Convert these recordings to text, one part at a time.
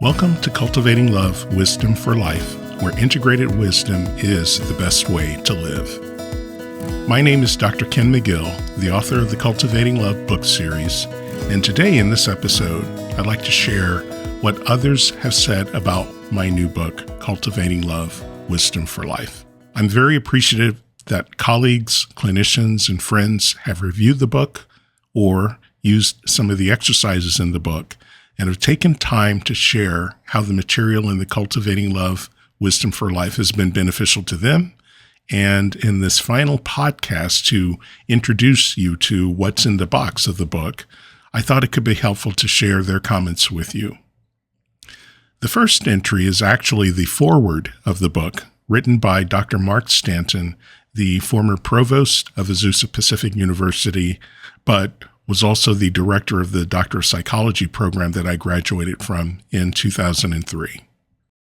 Welcome to Cultivating Love, Wisdom for Life, where integrated wisdom is the best way to live. My name is Dr. Ken McGill, the author of the Cultivating Love book series, and today in this episode, I'd like to share what others have said about my new book, Cultivating Love, Wisdom for Life. I'm very appreciative that colleagues, clinicians, and friends have reviewed the book or used some of the exercises in the book and have taken time to share how the material in the Cultivating Love, Wisdom for Life has been beneficial to them. And in this final podcast to introduce you to what's in the box of the book, I thought it could be helpful to share their comments with you. The first entry is actually the foreword of the book, written by Dr. Mark Stanton, the former provost of Azusa Pacific University, but was also the director of the Doctor of Psychology program that I graduated from in 2003.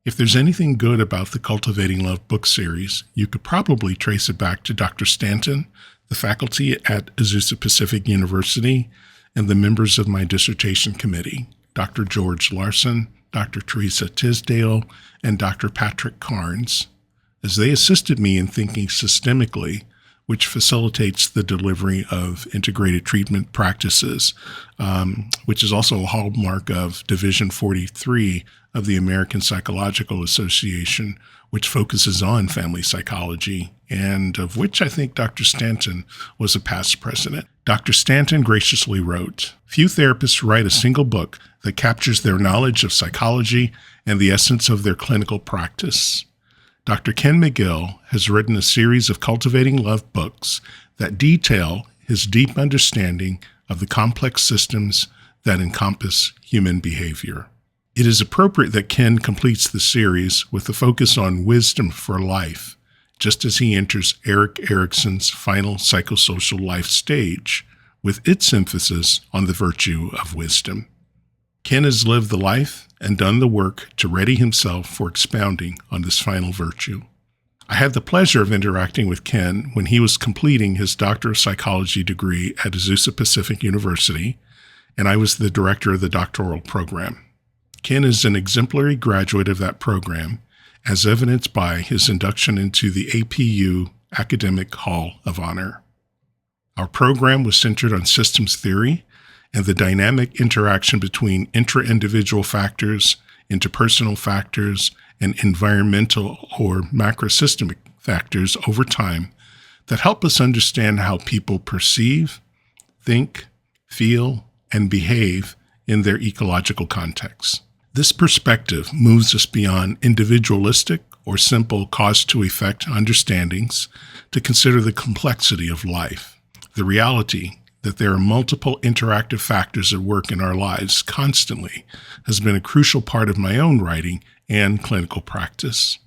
If there's anything good about the Cultivating Love book series, you could probably trace it back to Dr. Stanton, the faculty at Azusa Pacific University, and the members of my dissertation committee, Dr. George Larson, Dr. Teresa Tisdale, and Dr. Patrick Carnes, as they assisted me in thinking systemically, which facilitates the delivery of integrated treatment practices, which is also a hallmark of Division 43 of the American Psychological Association, which focuses on family psychology, and of which I think Dr. Stanton was a past president. Dr. Stanton graciously wrote, "Few therapists write a single book that captures their knowledge of psychology and the essence of their clinical practice. Dr. Ken McGill has written a series of Cultivating Love books that detail his deep understanding of the complex systems that encompass human behavior. It is appropriate that Ken completes the series with a focus on wisdom for life, just as he enters Erik Erikson's final psychosocial life stage, with its emphasis on the virtue of wisdom. Ken has lived the life and done the work to ready himself for expounding on this final virtue. I had the pleasure of interacting with Ken when he was completing his Doctor of Psychology degree at Azusa Pacific University, and I was the director of the doctoral program. Ken is an exemplary graduate of that program, as evidenced by his induction into the APU Academic Hall of Honor. Our program was centered on systems theory and the dynamic interaction between intra-individual factors, interpersonal factors, and environmental or macrosystemic factors over time that help us understand how people perceive, think, feel, and behave in their ecological contexts. This perspective moves us beyond individualistic or simple cause-to-effect understandings to consider the complexity of life, the reality that there are multiple interactive factors at work in our lives constantly has been a crucial part of my own writing and clinical practice.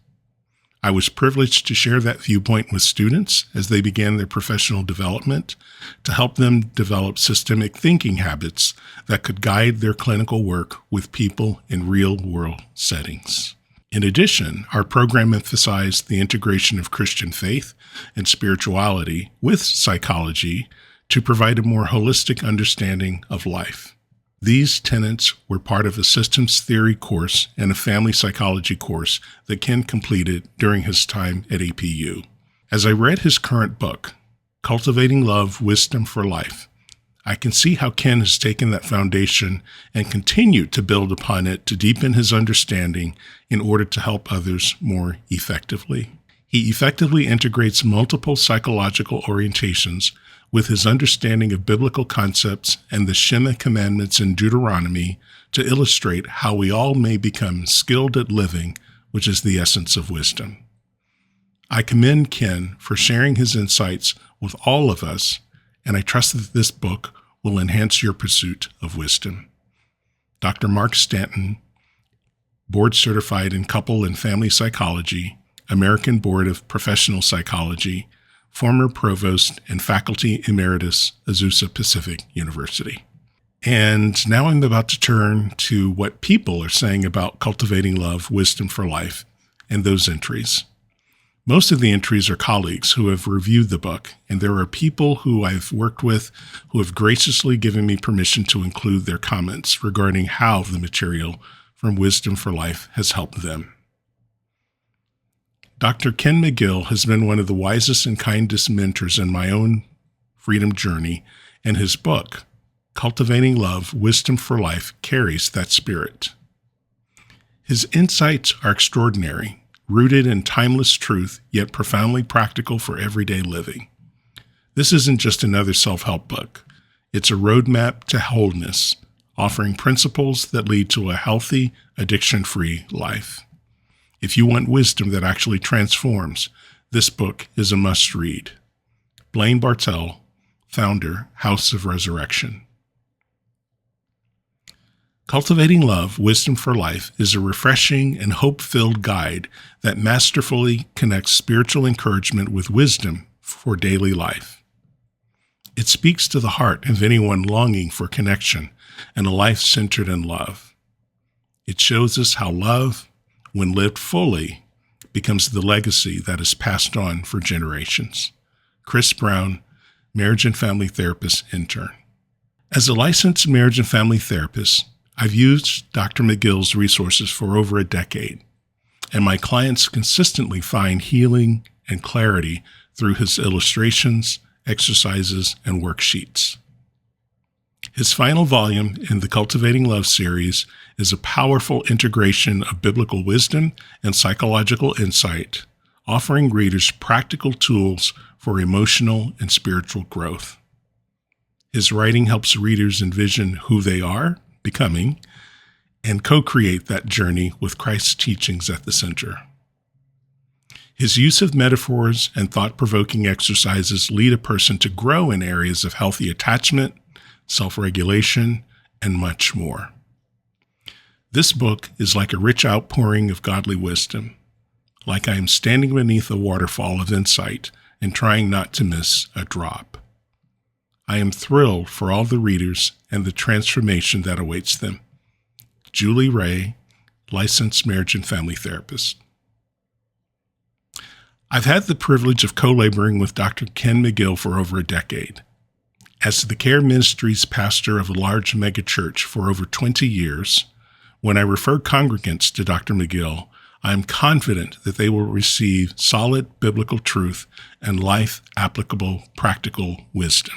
I was privileged to share that viewpoint with students as they began their professional development to help them develop systemic thinking habits that could guide their clinical work with people in real-world settings. In addition, our program emphasized the integration of Christian faith and spirituality with psychology to provide a more holistic understanding of life. These tenets were part of a systems theory course and a family psychology course that Ken completed during his time at APU. As I read his current book, Cultivating Love, Wisdom for Life, I can see how Ken has taken that foundation and continued to build upon it to deepen his understanding in order to help others more effectively. He effectively integrates multiple psychological orientations with his understanding of biblical concepts and the Shema commandments in Deuteronomy to illustrate how we all may become skilled at living, which is the essence of wisdom. I commend Ken for sharing his insights with all of us, and I trust that this book will enhance your pursuit of wisdom. Dr. Mark Stanton, board certified in couple and family psychology, American Board of Professional Psychology, former provost and faculty emeritus, Azusa Pacific University. And now I'm about to turn to what people are saying about Cultivating Love, Wisdom for Life, and those entries. Most of the entries are colleagues who have reviewed the book, and there are people who I've worked with who have graciously given me permission to include their comments regarding how the material from Wisdom for Life has helped them. Dr. Ken McGill has been one of the wisest and kindest mentors in my own freedom journey, and his book, Cultivating Love, Wisdom for Life, carries that spirit. His insights are extraordinary, rooted in timeless truth, yet profoundly practical for everyday living. This isn't just another self-help book. It's a roadmap to wholeness, offering principles that lead to a healthy, addiction-free life. If you want wisdom that actually transforms, this book is a must-read. Blaine Bartell, founder, House of Resurrection. Cultivating Love, Wisdom for Life is a refreshing and hope-filled guide that masterfully connects spiritual encouragement with wisdom for daily life. It speaks to the heart of anyone longing for connection and a life centered in love. It shows us how love, when lived fully, becomes the legacy that is passed on for generations. Chris Brown, marriage and family therapist, intern. As a licensed marriage and family therapist, I've used Dr. McGill's resources for over a decade, and my clients consistently find healing and clarity through his illustrations, exercises, and worksheets. His final volume in the Cultivating Love series is a powerful integration of biblical wisdom and psychological insight, offering readers practical tools for emotional and spiritual growth. His writing helps readers envision who they are becoming and co-create that journey with Christ's teachings at the center. His use of metaphors and thought-provoking exercises lead a person to grow in areas of healthy attachment, self-regulation, and much more. This book is like a rich outpouring of godly wisdom, like I am standing beneath a waterfall of insight and trying not to miss a drop. I am thrilled for all the readers and the transformation that awaits them. Julie Ray, licensed marriage and family therapist. I've had the privilege of co-laboring with Dr. Ken McGill for over a decade. As the Care Ministries pastor of a large megachurch for over 20 years, when I refer congregants to Dr. McGill, I am confident that they will receive solid biblical truth and life-applicable practical wisdom.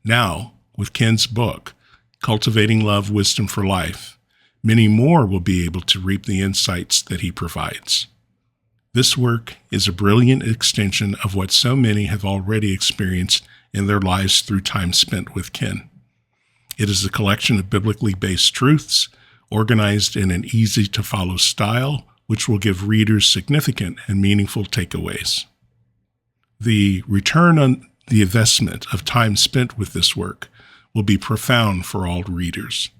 Now, with Ken's book, Cultivating Love, Wisdom for Life, many more will be able to reap the insights that he provides. This work is a brilliant extension of what so many have already experienced in their lives through time spent with Ken. It is a collection of biblically based truths, organized in an easy-to-follow style, which will give readers significant and meaningful takeaways. The return on the investment of time spent with this work will be profound for all readers.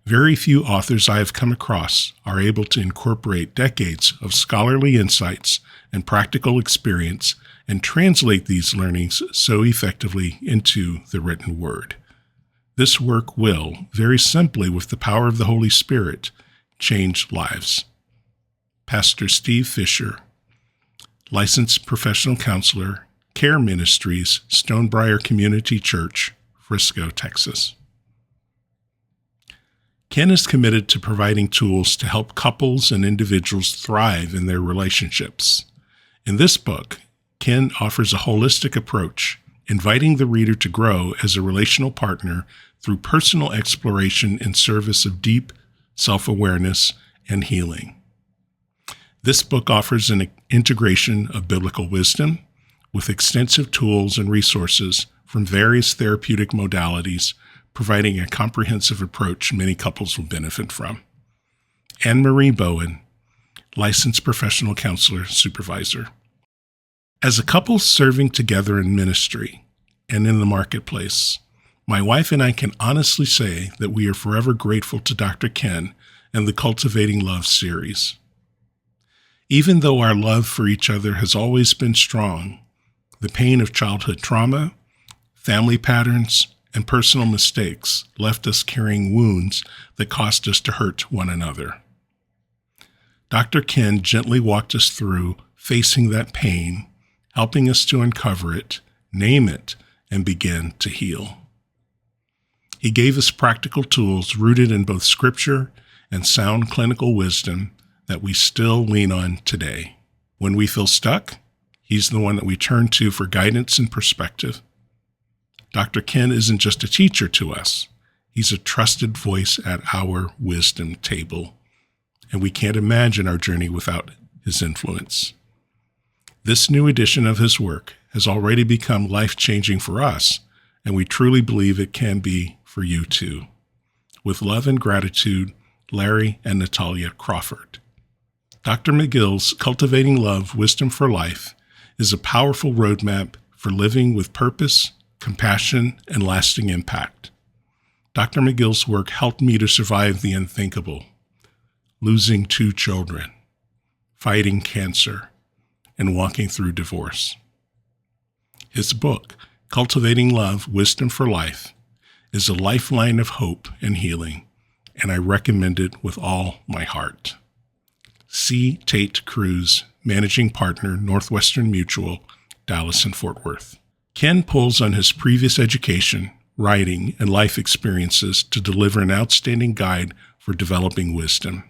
Very few authors I have come across are able to incorporate decades of scholarly insights and practical experience and translate these learnings so effectively into the written word. This work will, very simply with the power of the Holy Spirit, change lives. Pastor Steve Fisher, licensed professional counselor, Care Ministries, Stonebriar Community Church, Frisco, Texas. Ken is committed to providing tools to help couples and individuals thrive in their relationships. In this book, Ken offers a holistic approach, inviting the reader to grow as a relational partner through personal exploration in service of deep self-awareness and healing. This book offers an integration of biblical wisdom with extensive tools and resources from various therapeutic modalities, providing a comprehensive approach many couples will benefit from. Anne-Marie Bowen, licensed professional counselor, supervisor. As a couple serving together in ministry and in the marketplace, my wife and I can honestly say that we are forever grateful to Dr. Ken and the Cultivating Love series. Even though our love for each other has always been strong, the pain of childhood trauma, family patterns, and personal mistakes left us carrying wounds that caused us to hurt one another. Dr. Ken gently walked us through facing that pain, helping us to uncover it, name it, and begin to heal. He gave us practical tools rooted in both Scripture and sound clinical wisdom that we still lean on today. When we feel stuck, he's the one that we turn to for guidance and perspective. Dr. Ken isn't just a teacher to us. He's a trusted voice at our wisdom table, and we can't imagine our journey without his influence. This new edition of his work has already become life-changing for us, and we truly believe it can be for you too. With love and gratitude, Larry and Natalia Crawford. Dr. McGill's Cultivating Love, Wisdom for Life is a powerful roadmap for living with purpose, compassion, and lasting impact. Dr. McGill's work helped me to survive the unthinkable, losing 2 children, fighting cancer, and walking through divorce. His book, Cultivating Love, Wisdom for Life, is a lifeline of hope and healing, and I recommend it with all my heart. C. Tate Cruz, Managing Partner, Northwestern Mutual, Dallas and Fort Worth. Ken pulls on his previous education, writing, and life experiences to deliver an outstanding guide for developing wisdom.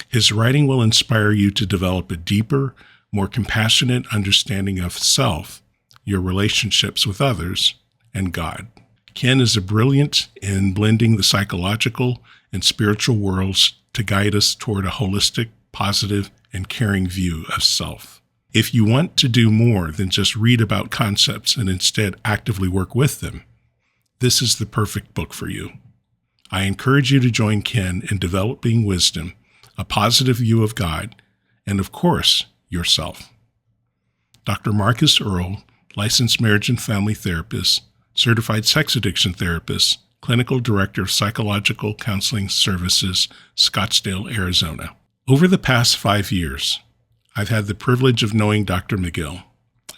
His writing will inspire you to develop a deeper, more compassionate understanding of self, your relationships with others, and God. Ken is brilliant in blending the psychological and spiritual worlds to guide us toward a holistic, positive, and caring view of self. If you want to do more than just read about concepts and instead actively work with them, this is the perfect book for you. I encourage you to join Ken in developing wisdom, a positive view of God, and of course, yourself. Dr. Marcus Earle, licensed marriage and family therapist, certified sex addiction therapist, clinical director of psychological counseling services, Scottsdale, Arizona. Over the past 5 years, I've had the privilege of knowing Dr. McGill,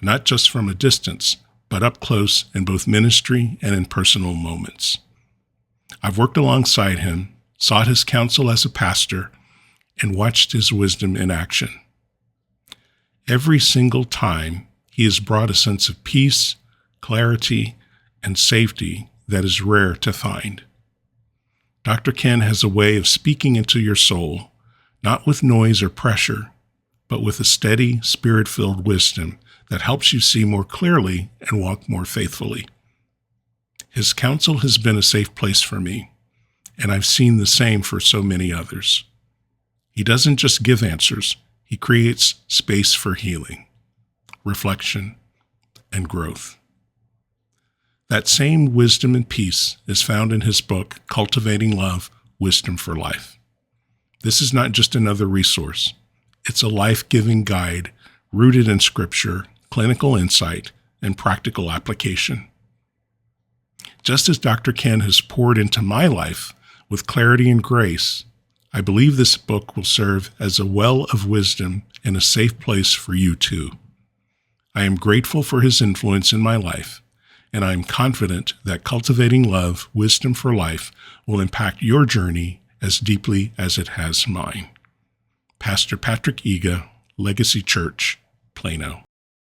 not just from a distance, but up close in both ministry and in personal moments. I've worked alongside him, sought his counsel as a pastor, and watched his wisdom in action. Every single time, he has brought a sense of peace, clarity, and safety that is rare to find. Dr. Ken has a way of speaking into your soul, not with noise or pressure, but with a steady, spirit-filled wisdom that helps you see more clearly and walk more faithfully. His counsel has been a safe place for me, and I've seen the same for so many others. He doesn't just give answers, he creates space for healing, reflection, and growth. That same wisdom and peace is found in his book, Cultivating Love, Wisdom for Life. This is not just another resource. It's a life-giving guide rooted in scripture, clinical insight, and practical application. Just as Dr. Ken has poured into my life with clarity and grace, I believe this book will serve as a well of wisdom and a safe place for you too. I am grateful for his influence in my life, and I am confident that Cultivating Love, Wisdom for Life will impact your journey as deeply as it has mine. Pastor Patrick Ega, Legacy Church, Plano.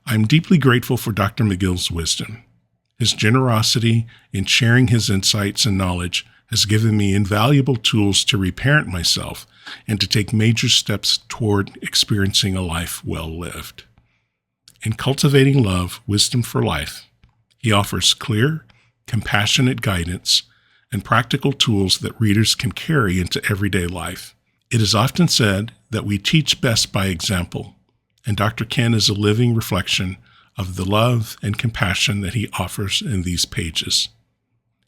I'm deeply grateful for Dr. McGill's wisdom. His generosity in sharing his insights and knowledge has given me invaluable tools to reparent myself and to take major steps toward experiencing a life well lived. In Cultivating Love, Wisdom for Life, he offers clear, compassionate guidance and practical tools that readers can carry into everyday life. It is often said that we teach best by example, and Dr. Ken is a living reflection of the love and compassion that he offers in these pages.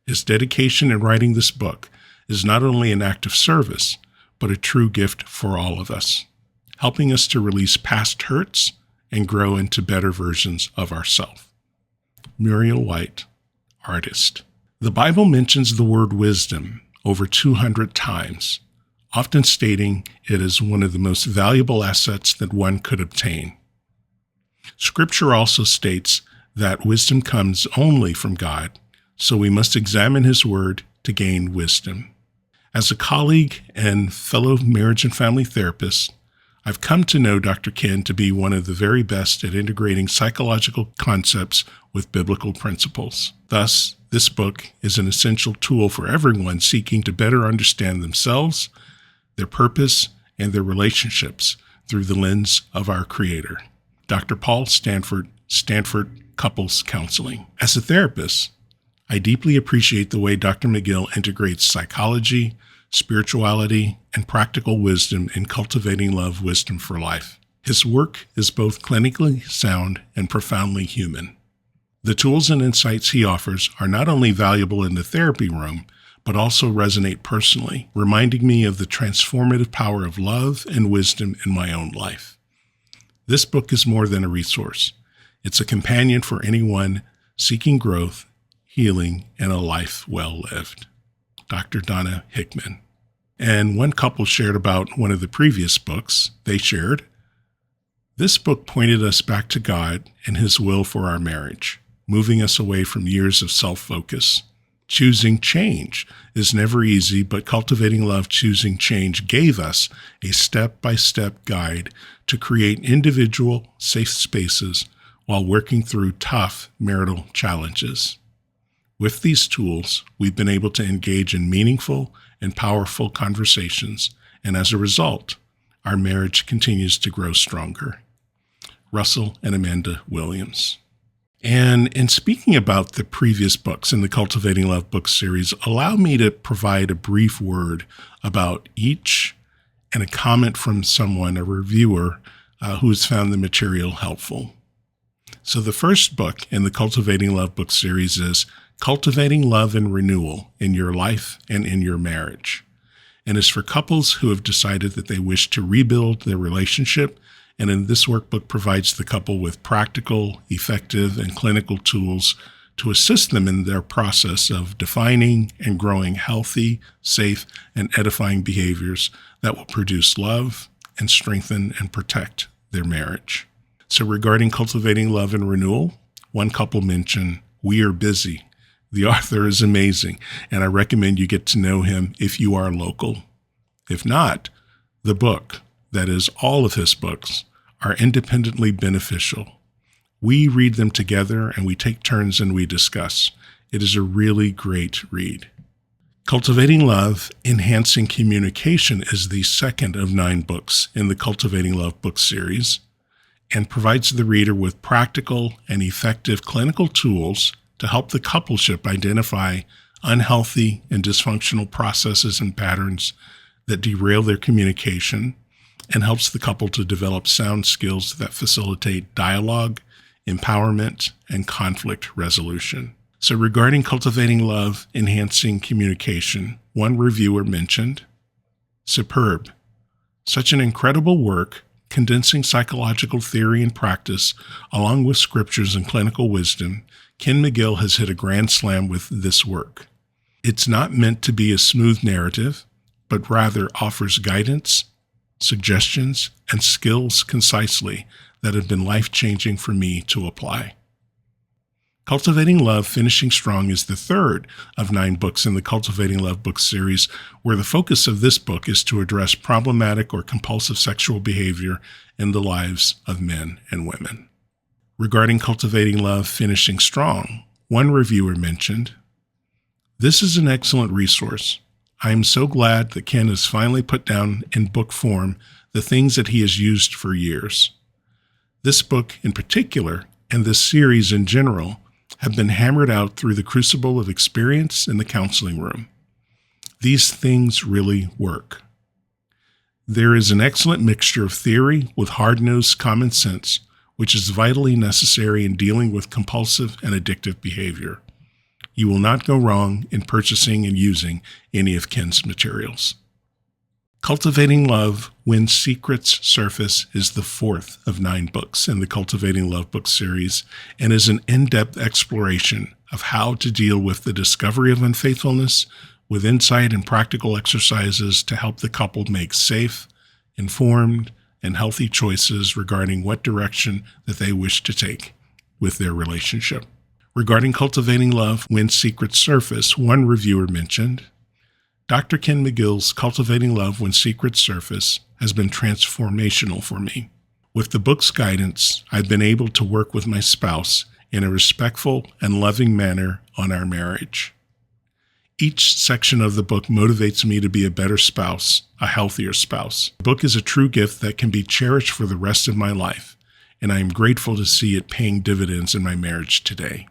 His dedication in writing this book is not only an act of service, but a true gift for all of us, helping us to release past hurts and grow into better versions of ourselves. Muriel White, artist. The Bible mentions the word wisdom over 200 times, often stating it is one of the most valuable assets that one could obtain. Scripture also states that wisdom comes only from God, so we must examine his word to gain wisdom. As a colleague and fellow marriage and family therapist, I've come to know Dr. Ken to be one of the very best at integrating psychological concepts with biblical principles. Thus, this book is an essential tool for everyone seeking to better understand themselves, their purpose, and their relationships through the lens of our Creator. Dr. Paul Stanford, Stanford Couples Counseling. As a therapist, I deeply appreciate the way Dr. McGill integrates psychology, spirituality, and practical wisdom in cultivating love, wisdom for life. His work is both clinically sound and profoundly human. The tools and insights he offers are not only valuable in the therapy room, but also resonate personally, reminding me of the transformative power of love and wisdom in my own life. This book is more than a resource. It's a companion for anyone seeking growth, healing, and a life well lived. Dr. Donna Hickman. And one couple shared about one of the previous books. They shared, "This book pointed us back to God and His will for our marriage, moving us away from years of self-focus. Choosing change is never easy, but Cultivating Love Choosing Change gave us a step-by-step guide to create individual, safe spaces while working through tough marital challenges. With these tools, we've been able to engage in meaningful and powerful conversations, and as a result, our marriage continues to grow stronger." Russell and Amanda Williams. And in speaking about the previous books in the Cultivating Love book series, allow me to provide a brief word about each and a comment from someone, a reviewer, who has found the material helpful. So the first book in the Cultivating Love book series is Cultivating Love and Renewal in Your Life and in Your Marriage, and is for couples who have decided that they wish to rebuild their relationship. And in this workbook provides the couple with practical, effective, and clinical tools to assist them in their process of defining and growing healthy, safe, and edifying behaviors that will produce love and strengthen and protect their marriage. So regarding Cultivating Love and Renewal, one couple mentioned, "We are busy. The author is amazing, and I recommend you get to know him if you are local. If not, the book, that is all of his books, are independently beneficial. We read them together and we take turns and we discuss. It is a really great read." Cultivating Love, Enhancing Communication is the second of 9 books in the Cultivating Love book series and provides the reader with practical and effective clinical tools to help the coupleship identify unhealthy and dysfunctional processes and patterns that derail their communication, and helps the couple to develop sound skills that facilitate dialogue, empowerment, and conflict resolution. So regarding Cultivating Love, Enhancing Communication, one reviewer mentioned, "Superb. Such an incredible work, condensing psychological theory and practice, along with scriptures and clinical wisdom. Ken McGill has hit a grand slam with this work. It's not meant to be a smooth narrative, but rather offers guidance, suggestions, and skills concisely that have been life-changing for me to apply." Cultivating Love, Finishing Strong is the third of 9 books in the Cultivating Love book series, where the focus of this book is to address problematic or compulsive sexual behavior in the lives of men and women. Regarding Cultivating Love, Finishing Strong, one reviewer mentioned, "This is an excellent resource. I am so glad that Ken has finally put down in book form the things that he has used for years. This book in particular, and this series in general, have been hammered out through the crucible of experience in the counseling room. These things really work. There is an excellent mixture of theory with hard-nosed common sense, which is vitally necessary in dealing with compulsive and addictive behavior. You will not go wrong in purchasing and using any of Ken's materials." Cultivating Love, When Secrets Surface is the fourth of 9 books in the Cultivating Love book series and is an in-depth exploration of how to deal with the discovery of unfaithfulness with insight and practical exercises to help the couple make safe, informed, and healthy choices regarding what direction that they wish to take with their relationship. Regarding Cultivating Love, When Secrets Surface, one reviewer mentioned, "Dr. Ken McGill's Cultivating Love, When Secrets Surface has been transformational for me. With the book's guidance, I've been able to work with my spouse in a respectful and loving manner on our marriage. Each section of the book motivates me to be a better spouse, a healthier spouse. The book is a true gift that can be cherished for the rest of my life, and I am grateful to see it paying dividends in my marriage today.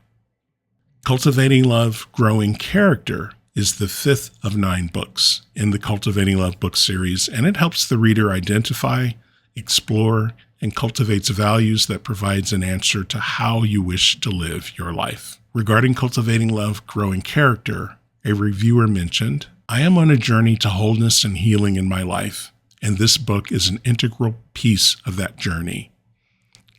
Cultivating Love, Growing Character is the 5th of 9 books in the Cultivating Love book series, and it helps the reader identify, explore, and cultivates values that provides an answer to how you wish to live your life. Regarding Cultivating Love, Growing Character, a reviewer mentioned, "I am on a journey to wholeness and healing in my life, and this book is an integral piece of that journey.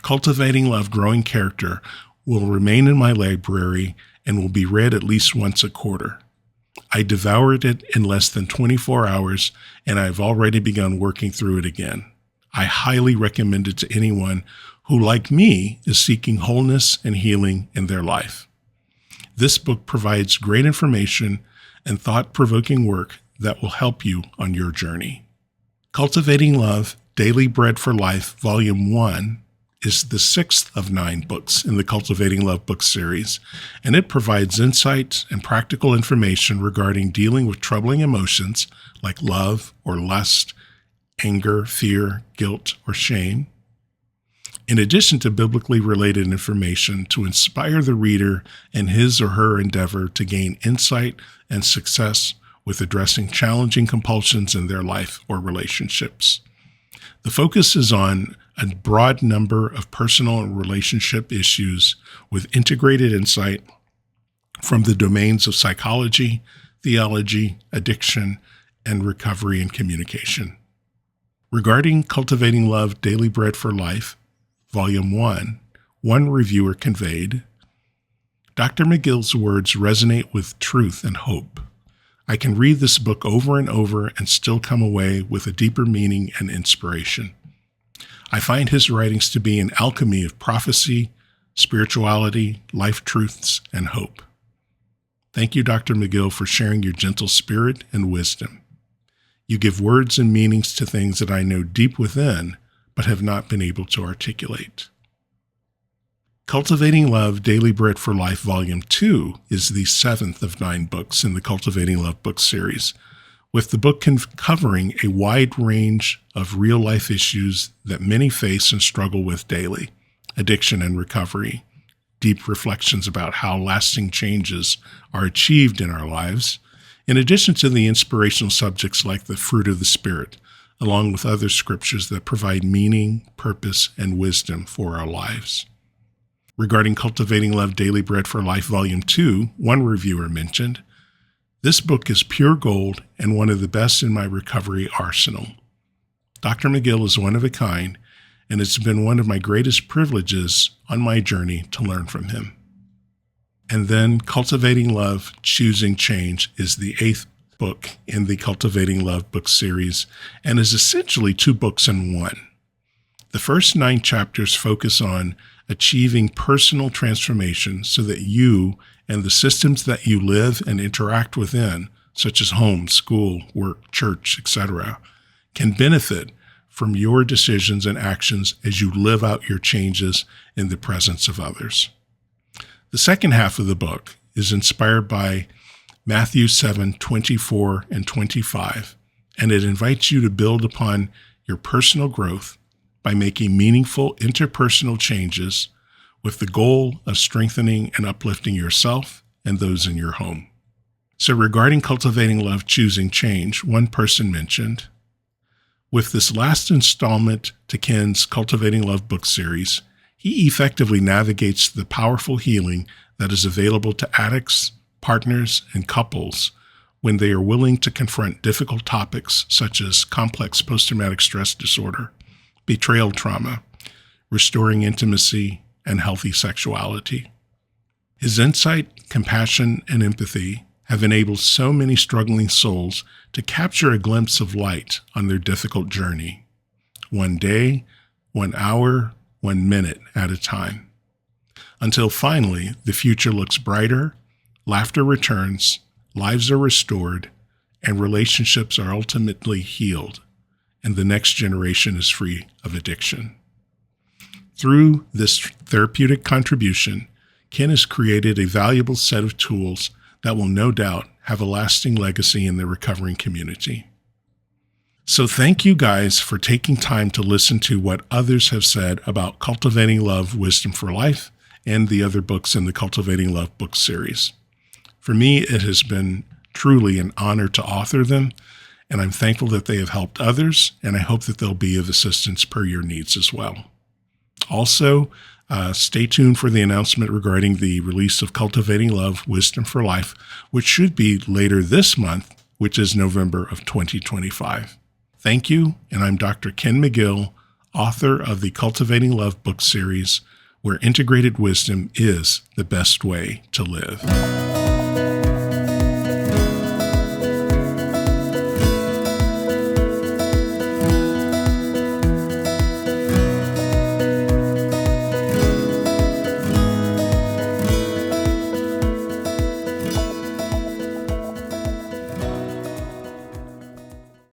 Cultivating Love, Growing Character will remain in my library and will be read at least once a quarter. I devoured it in less than 24 hours, and I've already begun working through it again. I highly recommend it to anyone who, like me, is seeking wholeness and healing in their life. This book provides great information and thought-provoking work that will help you on your journey." Cultivating Love, Daily Bread for Life, Volume 1 is the 6th of 9 books in the Cultivating Love book series, and it provides insight and practical information regarding dealing with troubling emotions like love or lust, anger, fear, guilt, or shame, in addition to biblically related information to inspire the reader in his or her endeavor to gain insight and success with addressing challenging compulsions in their life or relationships. The focus is on a broad number of personal and relationship issues with integrated insight from the domains of psychology, theology, addiction, and recovery and communication. Regarding Cultivating Love, Daily Bread for Life, Volume 1, one reviewer conveyed, "Dr. McGill's words resonate with truth and hope. I can read this book over and over and still come away with a deeper meaning and inspiration. I find his writings to be an alchemy of prophecy, spirituality, life truths, and hope. Thank you, Dr. McGill, for sharing your gentle spirit and wisdom. You give words and meanings to things that I know deep within, but have not been able to articulate." Cultivating Love, Daily Bread for Life, Volume 2 is the 7th of 9 books in the Cultivating Love book series, with the book covering a wide range of real-life issues that many face and struggle with daily: addiction and recovery, deep reflections about how lasting changes are achieved in our lives, in addition to the inspirational subjects like the fruit of the Spirit, along with other scriptures that provide meaning, purpose, and wisdom for our lives. Regarding Cultivating Love, Daily Bread for Life, Volume 2, one reviewer mentioned, "This book is pure gold and one of the best in my recovery arsenal. Dr. McGill is one of a kind, and it's been one of my greatest privileges on my journey to learn from him." And then Cultivating Love, Choosing Change is the 8th book in the Cultivating Love book series and is essentially 2 books in one. The first 9 chapters focus on achieving personal transformation so that you and the systems that you live and interact within, such as home, school, work, church, etc., can benefit from your decisions and actions as you live out your changes in the presence of others. The second half of the book is inspired by Matthew 7:24 and 25, and it invites you to build upon your personal growth by making meaningful interpersonal changes with the goal of strengthening and uplifting yourself and those in your home. So regarding Cultivating Love, Choosing Change, one person mentioned, "With this last installment to Ken's Cultivating Love book series, he effectively navigates the powerful healing that is available to addicts, partners, and couples when they are willing to confront difficult topics such as complex post-traumatic stress disorder, betrayal trauma, restoring intimacy, and healthy sexuality. His insight, compassion, and empathy have enabled so many struggling souls to capture a glimpse of light on their difficult journey, one day, 1 hour, 1 minute at a time, until finally the future looks brighter, laughter returns, lives are restored, and relationships are ultimately healed, and the next generation is free of addiction." Through this therapeutic contribution, Ken has created a valuable set of tools that will no doubt have a lasting legacy in the recovering community. So thank you guys for taking time to listen to what others have said about Cultivating Love, Wisdom for Life, and the other books in the Cultivating Love book series. For me, it has been truly an honor to author them, and I'm thankful that they have helped others, and I hope that they'll be of assistance per your needs as well. Also, stay tuned for the announcement regarding the release of Cultivating Love, Wisdom for Life, which should be later this month, which is November of 2025. Thank you, and I'm Dr. Ken McGill, author of the Cultivating Love book series, where integrated wisdom is the best way to live.